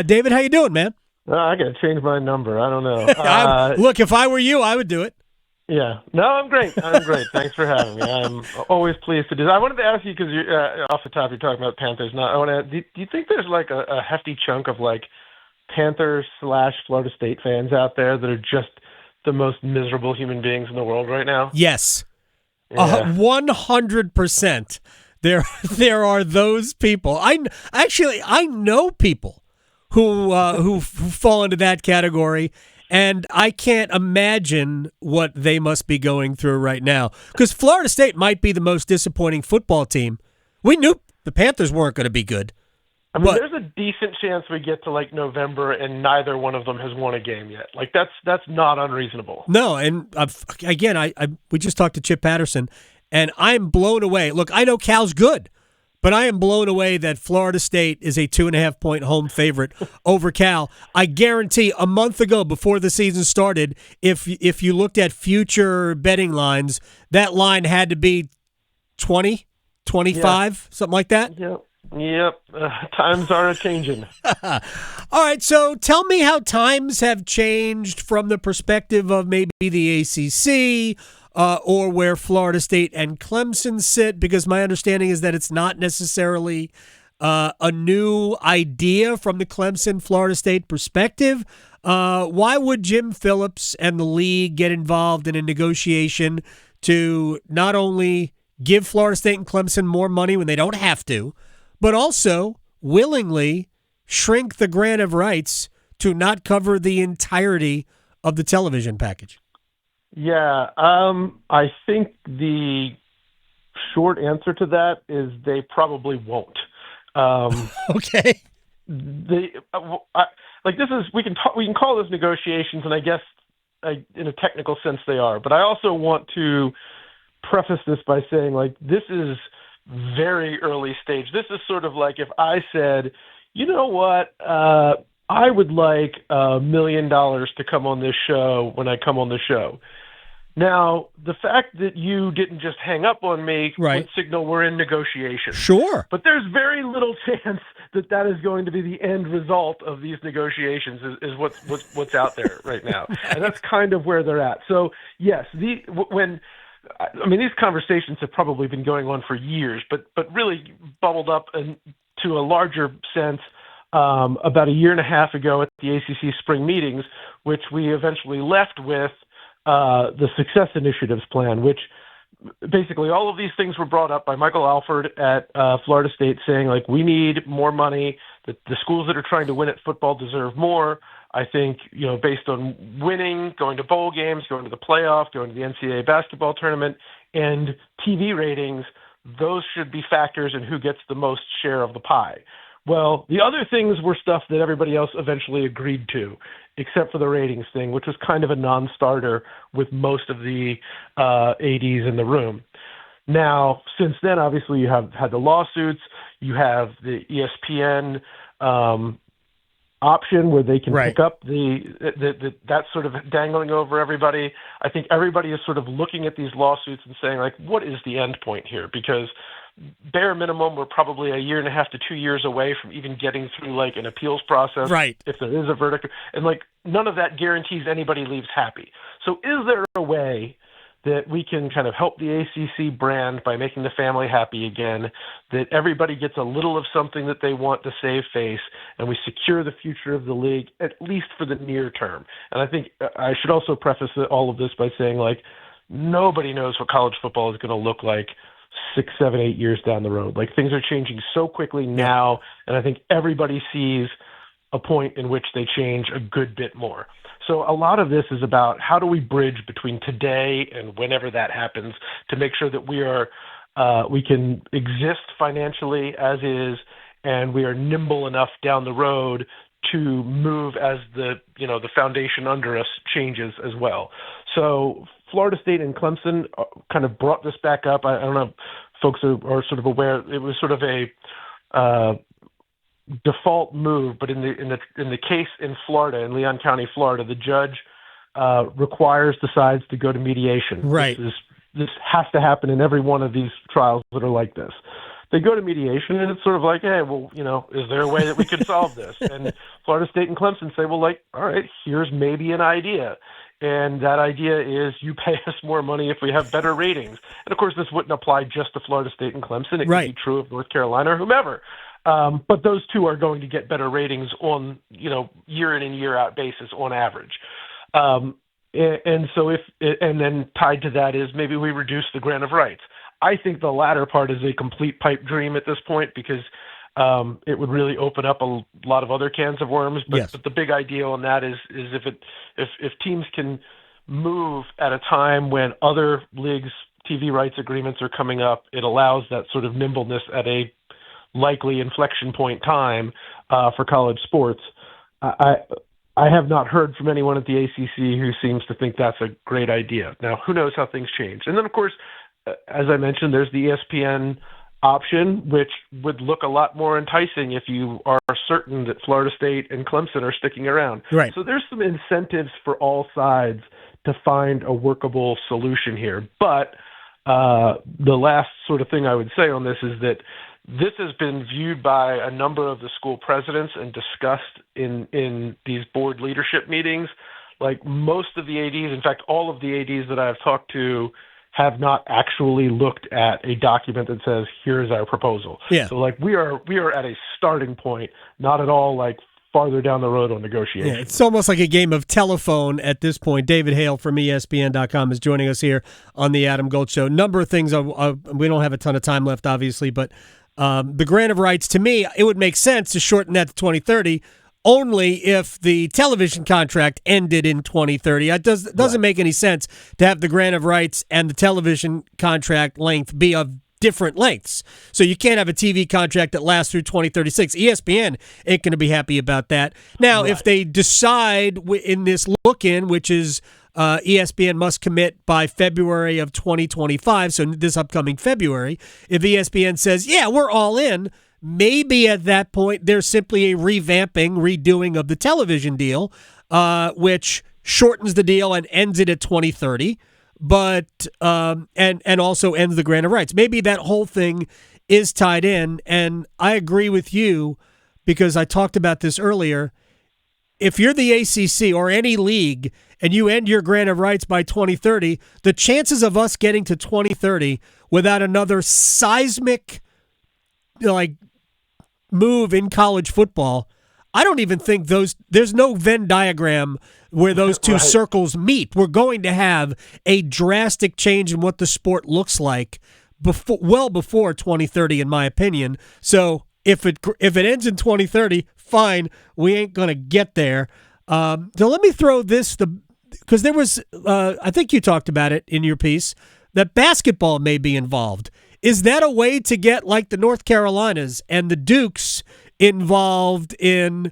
David, how you doing, man? I got to change my number. I don't know. Look, if I were you, I would do it. Yeah. No, I'm great. Thanks for having me. I'm always pleased to do that. I wanted to ask you, because off the top, you're talking about Panthers. Now, I want to. Do you think there's like a hefty chunk of like Panthers/Florida State fans out there that are just the most miserable human beings in the world right now? Yes. Yeah. 100%. There are those people. I know people who fall into that category, and I can't imagine what they must be going through right now. Because Florida State might be the most disappointing football team. We knew the Panthers weren't going to be good. I mean, there's a decent chance we get to like November and neither one of them has won a game yet. Like that's not unreasonable. No, and again, we just talked to Chip Patterson, and I'm blown away. Look, I know Cal's good, but I am blown away that Florida State is a 2.5-point home favorite over Cal. I guarantee a month ago, before the season started, if you looked at future betting lines, that line had to be 20, 25, something like that. Yep. Times are a-changing. All right, so tell me how times have changed from the perspective of maybe the ACC or where Florida State and Clemson sit, because my understanding is that it's not necessarily a new idea from the Clemson-Florida State perspective. Why would Jim Phillips and the league get involved in a negotiation to not only give Florida State and Clemson more money when they don't have to, but also willingly shrink the grant of rights to not cover the entirety of the television package? Yeah, I think the short answer to that is they probably won't. Okay. We can call this negotiations, and I guess in a technical sense they are. But I also want to preface this by saying, like, this is very early stage. This is sort of like if I said, you know what, I would like $1 million to come on this show when I come on the show. Now, the fact that you didn't just hang up on me would signal we're in negotiations. Sure. But there's very little chance that is going to be the end result of these negotiations is what's out there right now. And that's kind of where they're at. So, yes, these conversations have probably been going on for years, but really bubbled up to a larger sense about a year and a half ago at the ACC spring meetings, which we eventually left with the Success Initiatives plan, which basically all of these things were brought up by Michael Alford at Florida State, saying, like, we need more money. The schools that are trying to win at football deserve more. I think, based on winning, going to bowl games, going to the playoff, going to the NCAA basketball tournament, and TV ratings, those should be factors in who gets the most share of the pie. Well, the other things were stuff that everybody else eventually agreed to, except for the ratings thing, which was kind of a non-starter with most of the ADs in the room. Now, since then, obviously, you have had the lawsuits. You have the ESPN option where they can pick up that's sort of dangling over everybody. I think everybody is sort of looking at these lawsuits and saying, like, what is the end point here? Because bare minimum, we're probably a year and a half to 2 years away from even getting through like an appeals process. Right. If there is a verdict, and like none of that guarantees anybody leaves happy. So is there a way that we can kind of help the ACC brand by making the family happy again, that everybody gets a little of something that they want to save face, and we secure the future of the league, at least for the near term? And I think I should also preface all of this by saying, like, nobody knows what college football is going to look like 6, 7, 8 years down the road. Like, things are changing so quickly now, and I think everybody sees a point in which they change a good bit more. So a lot of this is about how do we bridge between today and whenever that happens to make sure that we can exist financially as is, and we are nimble enough down the road to move as the foundation under us changes as well. So Florida State and Clemson kind of brought this back up. I don't know if folks are sort of aware. It was sort of a default move, but in the case in Florida, in Leon County, Florida, the judge requires the sides to go to mediation. Right. This has to happen in every one of these trials that are like this. they go to mediation, and it's sort of like, hey, well, is there a way that we could solve this? And Florida State and Clemson say, well, like, all right, here's maybe an idea. And that idea is you pay us more money if we have better ratings. And, of course, this wouldn't apply just to Florida State and Clemson. It could be true of North Carolina or whomever. But those two are going to get better ratings on, year in and year out basis on average. And so and then tied to that is maybe we reduce the grant of rights. I think the latter part is a complete pipe dream at this point because it would really open up a lot of other cans of worms. But, but the big idea on that is if teams can move at a time when other leagues' TV rights agreements are coming up, it allows that sort of nimbleness at a likely inflection point time for college sports. I have not heard from anyone at the ACC who seems to think that's a great idea. Now, who knows how things change? And then, of course, as I mentioned, there's the ESPN option, which would look a lot more enticing if you are certain that Florida State and Clemson are sticking around. Right. So there's some incentives for all sides to find a workable solution here. But the last sort of thing I would say on this is that this has been viewed by a number of the school presidents and discussed in these board leadership meetings. Like most of the ADs, in fact, all of the ADs that I've talked to have not actually looked at a document that says, here's our proposal. Yeah. So like we are at a starting point, not at all like farther down the road on negotiation. Yeah, it's almost like a game of telephone at this point. David Hale from ESPN.com is joining us here on the Adam Gold Show. Number of things, we don't have a ton of time left, obviously, but the grant of rights, to me, it would make sense to shorten that to 2030 only if the television contract ended in 2030. It doesn't make any sense to have the grant of rights and the television contract length be of different lengths. So you can't have a TV contract that lasts through 2036. ESPN ain't going to be happy about that. Now, if they decide in this look-in, which is ESPN must commit by February of 2025, so this upcoming February, if ESPN says, yeah, we're all in, maybe at that point there's simply a redoing of the television deal, which shortens the deal and ends it at 2030, but and also ends the grant of rights. Maybe that whole thing is tied in, and I agree with you because I talked about this earlier. If you're the ACC or any league and you end your grant of rights by 2030, the chances of us getting to 2030 without another seismic move in college football, I don't even think there's no Venn diagram where those two circles meet. We're going to have a drastic change in what the sport looks like well before 2030, in my opinion. So if it ends in 2030, fine, we ain't going to get there. So let me throw this, because there was, I think you talked about it in your piece, that basketball may be involved. Is that a way to get like the North Carolinas and the Dukes involved in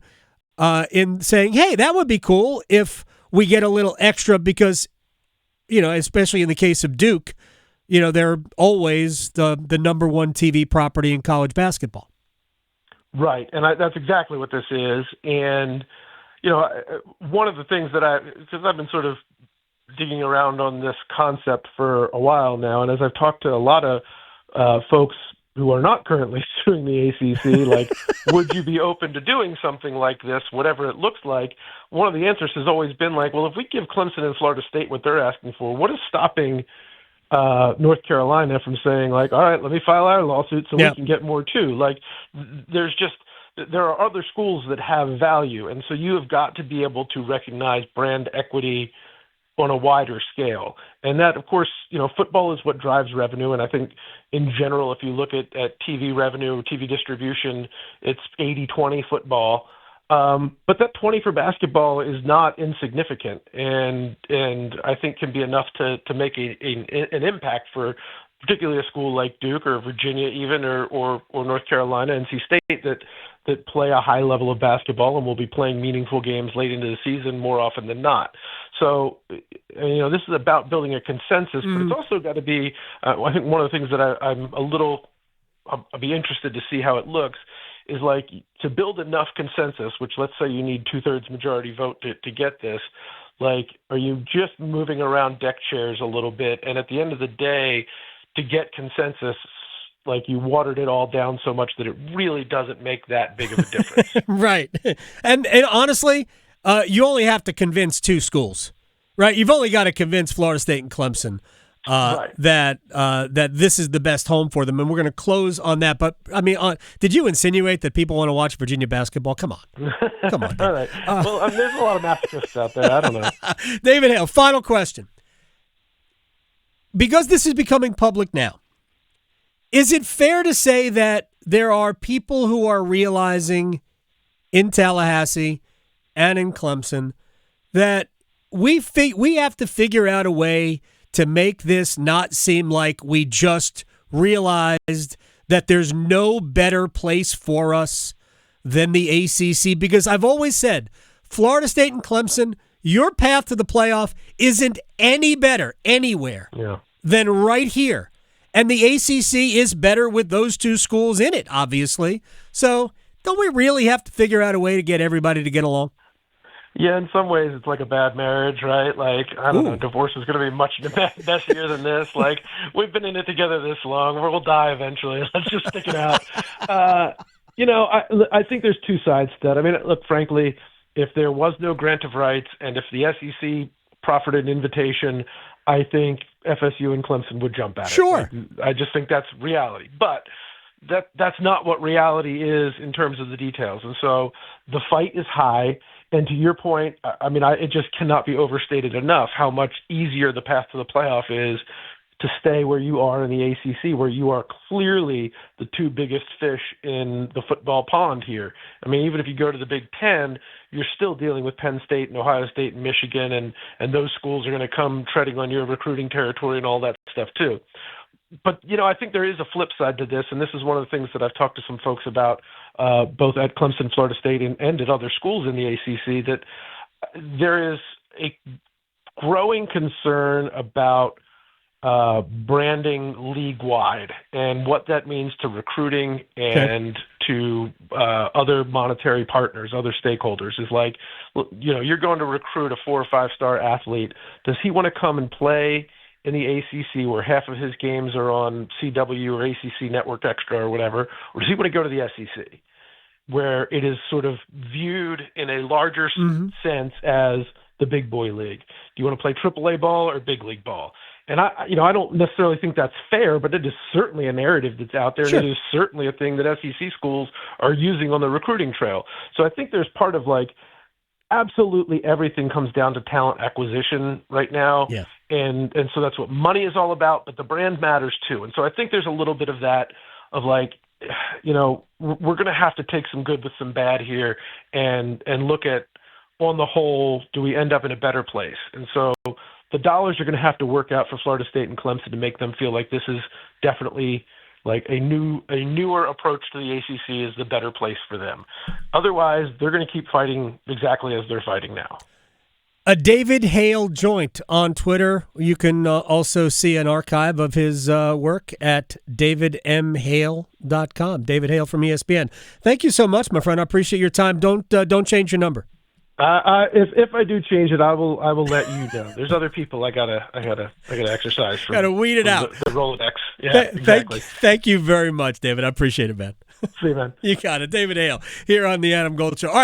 saying, hey, that would be cool if we get a little extra because, especially in the case of Duke, they're always the number one TV property in college basketball. Right, and that's exactly what this is. And, one of the things because I've been sort of digging around on this concept for a while now, and as I've talked to a lot of folks who are not currently suing the ACC, like, would you be open to doing something like this, whatever it looks like? One of the answers has always been like, well, if we give Clemson and Florida State what they're asking for, what is stopping North Carolina from saying, like, all right, let me file our lawsuit so we can get more too? Like, there are other schools that have value, and so you have got to be able to recognize brand equity on a wider scale. And that, of course, football is what drives revenue. And I think in general, if you look at TV revenue, TV distribution, it's 80-20 football. But that 20 for basketball is not insignificant. And I think can be enough to make an impact for particularly a school like Duke or Virginia even, or North Carolina, NC State, that play a high level of basketball and will be playing meaningful games late into the season more often than not. So, this is about building a consensus, but it's also got to be, I think one of the things that I'll be interested to see how it looks is like to build enough consensus, which let's say you need 2/3 majority vote to get this. Like, are you just moving around deck chairs a little bit? And at the end of the day, to get consensus, like you watered it all down so much that it really doesn't make that big of a difference. Right. And honestly, you only have to convince two schools, right? You've only got to convince Florida State and Clemson Right. that this is the best home for them, and we're going to close on that. But I mean, did you insinuate that people want to watch Virginia basketball? Come on, come on. All right. Well, there's a lot of masochists out there. I don't know. David Hale, final question. Because this is becoming public now, is it fair to say that there are people who are realizing in Tallahassee and in Clemson that we have to figure out a way to make this not seem like we just realized that there's no better place for us than the ACC? Because I've always said, Florida State and Clemson, your path to the playoff isn't any better anywhere than right here. And the ACC is better with those two schools in it, obviously. So don't we really have to figure out a way to get everybody to get along? Yeah, in some ways it's like a bad marriage, right? Like, I don't know, divorce is going to be much messier than this. Like, we've been in it together this long. We'll die eventually. Let's just stick it out. I think there's two sides to that. I mean, look, frankly, if there was no grant of rights and if the SEC proffered an invitation, I think FSU and Clemson would jump at it. Sure. Like, I just think that's reality. But that's not what reality is in terms of the details. And so the fight is high. And to your point, I mean, it just cannot be overstated enough how much easier the path to the playoff is to stay where you are in the ACC, where you are clearly the two biggest fish in the football pond here. I mean, even if you go to the Big Ten, you're still dealing with Penn State and Ohio State and Michigan, and those schools are going to come treading on your recruiting territory and all that stuff too. But, I think there is a flip side to this, and this is one of the things that I've talked to some folks about, both at Clemson, Florida State, and at other schools in the ACC, that there is a growing concern about branding league-wide and what that means to recruiting and to other monetary partners, other stakeholders. Is like, you're going to recruit a 4- or 5-star athlete. Does he want to come and play in the ACC where half of his games are on CW or ACC Network Extra or whatever, or does he want to go to the SEC where it is sort of viewed in a larger sense as the big boy league? Do you want to play AAA ball or big league ball? And I don't necessarily think that's fair, but it is certainly a narrative that's out there. Sure. And it is certainly a thing that SEC schools are using on the recruiting trail. So I think there's part of like, absolutely everything comes down to talent acquisition right now. Yeah. And so that's what money is all about, but the brand matters too. And so I think there's a little bit of that of like, we're going to have to take some good with some bad here and look at, on the whole, do we end up in a better place? And so the dollars are going to have to work out for Florida State and Clemson to make them feel like this is definitely like a newer approach to the ACC is the better place for them. Otherwise, they're going to keep fighting exactly as they're fighting now. A David Hale joint on Twitter. You can also see an archive of his work at davidmhale.com. David Hale from ESPN. Thank you so much, my friend. I appreciate your time. Don't change your number. If I do change it, I will let you know. There's other people I gotta exercise from. Gotta weed it out. The Rolodex. Yeah, exactly. Thank you very much, David. I appreciate it, man. See you, man. You got it. David Hale here on the Adam Gold Show. All right.